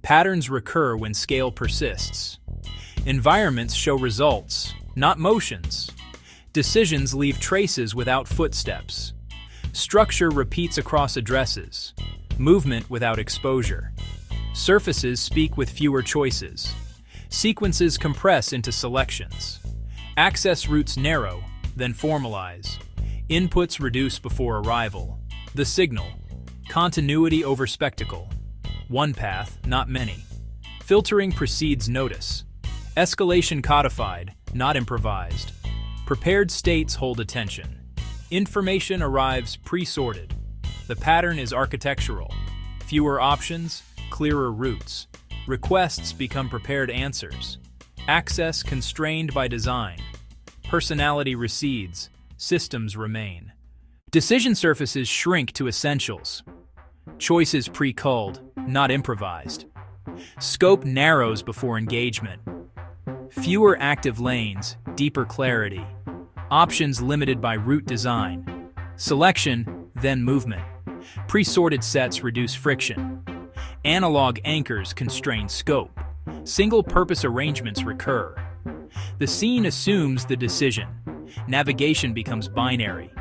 Patterns recur when scale persists. Environments show results, not motions. Decisions leave traces without footsteps. Structure repeats across addresses. Movement without exposure. Surfaces speak with fewer choices. Sequences compress into selections. Access routes narrow, then formalize. Inputs reduce before arrival. The signal. Continuity over spectacle. One path, not many. Filtering precedes notice. Escalation codified, not improvised. Prepared states hold attention. Information arrives pre-sorted. The pattern is architectural. Fewer options, clearer routes. Requests become prepared answers. Access constrained by design. Personality recedes, systems remain. Decision surfaces shrink to essentials. Choices pre-culled, not improvised. Scope narrows before engagement. Fewer active lanes, deeper clarity. Options limited by route design. Selection, then movement. Pre-sorted sets reduce friction. Analog anchors constrain scope. Single-purpose arrangements recur. The scene assumes the decision. Navigation becomes binary.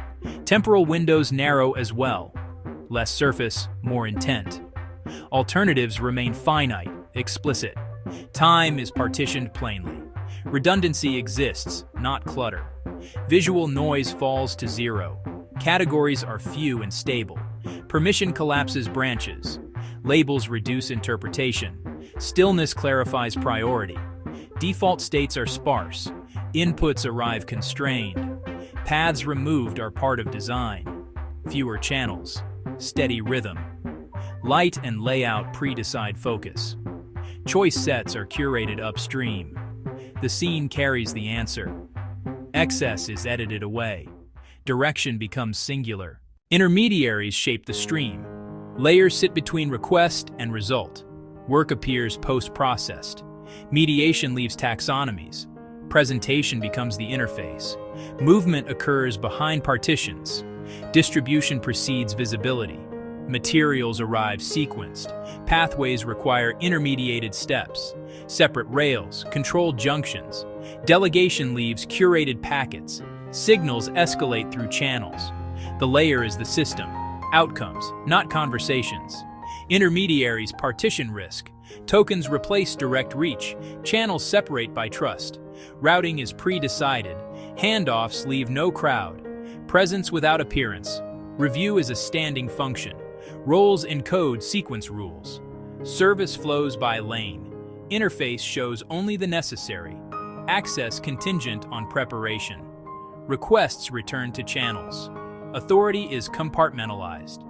Temporal windows narrow as well. Less surface, more intent. Alternatives remain finite, explicit. Time is partitioned plainly. Redundancy exists, not clutter. Visual noise falls to zero. Categories are few and stable. Permission collapses branches. Labels reduce interpretation. Stillness clarifies priority. Default states are sparse. Inputs arrive constrained. Paths removed are part of design. Fewer channels. Steady rhythm. Light and layout pre-decide focus. Choice sets are curated upstream. The scene carries the answer. Excess is edited away. Direction becomes singular. Intermediaries shape the stream. Layers sit between request and result. Work appears post-processed. Mediation leaves taxonomies. Presentation becomes the interface. Movement occurs behind partitions. Distribution precedes visibility. Materials arrive sequenced. Pathways require intermediated steps. Separate rails, controlled junctions. Delegation leaves curated packets. Signals escalate through channels. The layer is the system. Outcomes, not conversations. Intermediaries partition risk. Tokens replace direct reach. Channels separate by trust. Routing is pre-decided. Handoffs leave no crowd. Presence without appearance. Review is a standing function. Roles encode sequence rules. Service flows by lane. Interface shows only the necessary. Access contingent on preparation. Requests return to channels. Authority is compartmentalized.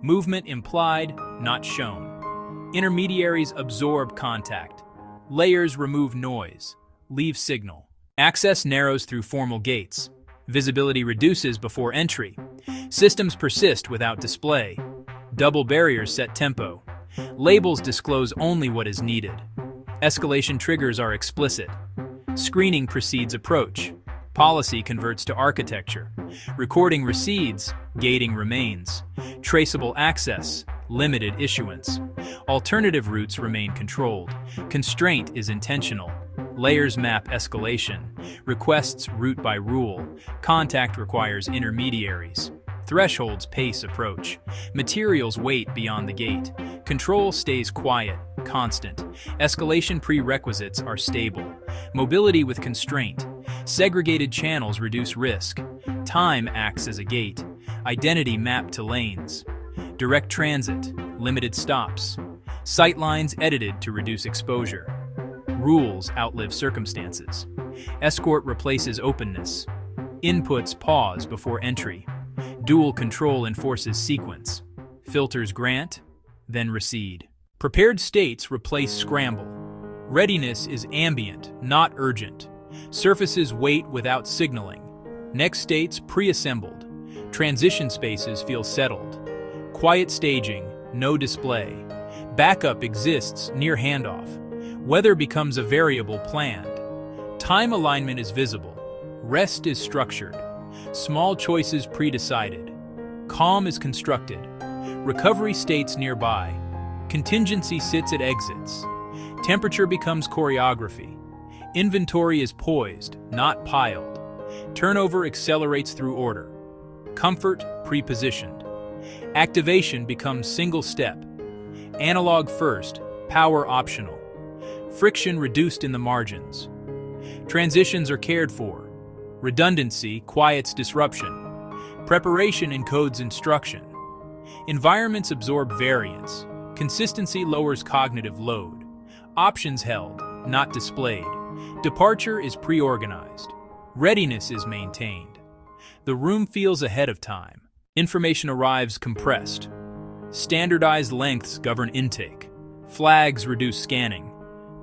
Movement implied, not shown. Intermediaries absorb contact. Layers remove noise. Leave signal. Access narrows through formal gates. Visibility reduces before entry. Systems persist without display. Double barriers set tempo. Labels disclose only what is needed. Escalation triggers are explicit. Screening precedes approach. Policy converts to architecture. Recording recedes, gating remains. Traceable access, limited issuance. Alternative routes remain controlled. Constraint is intentional. Layers map escalation. Requests route by rule. Contact requires intermediaries. Thresholds pace approach. Materials wait beyond the gate. Control stays quiet, constant. Escalation prerequisites are stable. Mobility with constraint. Segregated channels reduce risk. Time acts as a gate. Identity mapped to lanes. Direct transit, limited stops. Sightlines edited to reduce exposure. Rules outlive circumstances. Escort replaces openness. Inputs pause before entry. Dual control enforces sequence. Filters grant, then recede. Prepared states replace scramble. Readiness is ambient, not urgent. Surfaces wait without signaling. Next states pre-assembled. Transition spaces feel settled. Quiet staging, no display. Backup exists near handoff. Weather becomes a variable planned. Time alignment is visible. Rest is structured. Small choices pre-decided. Calm is constructed. Recovery states nearby. Contingency sits at exits. Temperature becomes choreography. Inventory is poised, not piled. Turnover accelerates through order. Comfort pre-positioned. Activation becomes single step. Analog first, power optional. Friction reduced in the margins. Transitions are cared for. Redundancy quiets disruption. Preparation encodes instruction. Environments absorb variance. Consistency lowers cognitive load. Options held, not displayed. Departure is pre-organized. Readiness is maintained. The room feels ahead of time. Information arrives compressed. Standardized lengths govern intake. Flags reduce scanning.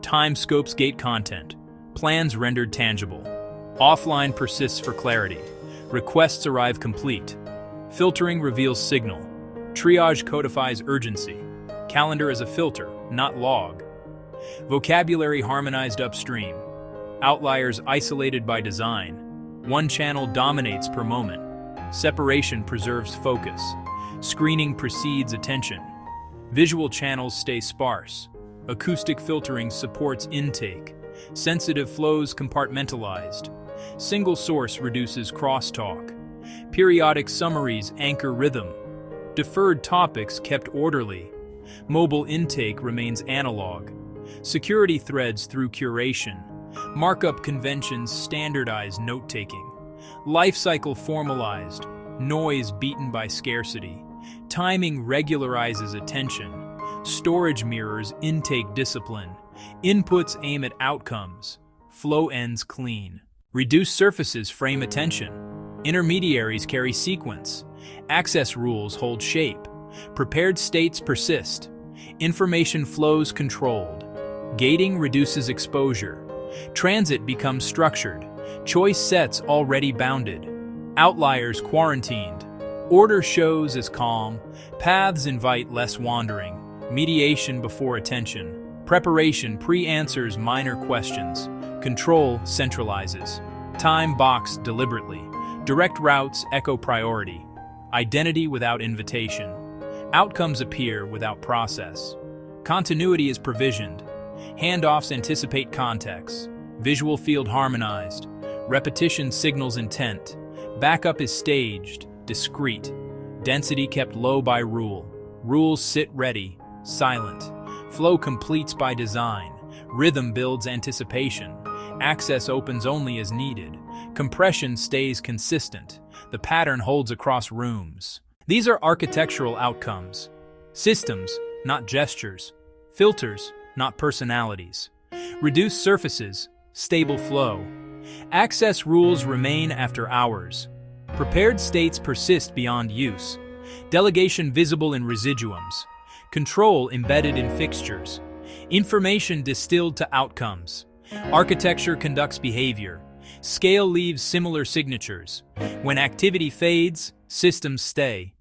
Time scopes gate content. Plans rendered tangible. Offline persists for clarity. Requests arrive complete. Filtering reveals signal. Triage codifies urgency. Calendar as a filter, not log. Vocabulary harmonized upstream. Outliers isolated by design. One channel dominates per moment. Separation preserves focus. Screening precedes attention. Visual channels stay sparse. Acoustic filtering supports intake. Sensitive flows compartmentalized. Single source reduces crosstalk. Periodic summaries anchor rhythm. Deferred topics kept orderly. Mobile intake remains analog. Security threads through curation. Markup conventions standardize note-taking. Lifecycle formalized. Noise beaten by scarcity. Timing regularizes attention. Storage mirrors intake discipline. Inputs aim at outcomes. Flow ends clean. Reduced surfaces frame attention. Intermediaries carry sequence. Access rules hold shape. Prepared states persist. Information flows controlled. Gating reduces exposure. Transit becomes structured. Choice sets already bounded. Outliers quarantined. Order shows as calm. Paths invite less wandering. Mediation before attention. Preparation pre-answers minor questions. Control centralizes. Time boxed deliberately. Direct routes echo priority. Identity without invitation. Outcomes appear without process. Continuity is provisioned. Handoffs anticipate context. Visual field harmonized. Repetition signals intent. Backup is staged, discrete. Density kept low by rule. Rules sit ready, silent. Flow completes by design. Rhythm builds anticipation. Access opens only as needed. Compression stays consistent. The pattern holds across rooms. These are architectural outcomes. Systems, not gestures. Filters, not personalities. Reduced surfaces, stable flow. Access rules remain after hours. Prepared states persist beyond use. Delegation visible in residuums. Control embedded in fixtures. Information distilled to outcomes. Architecture conducts behavior. Scale leaves similar signatures. When activity fades, systems stay.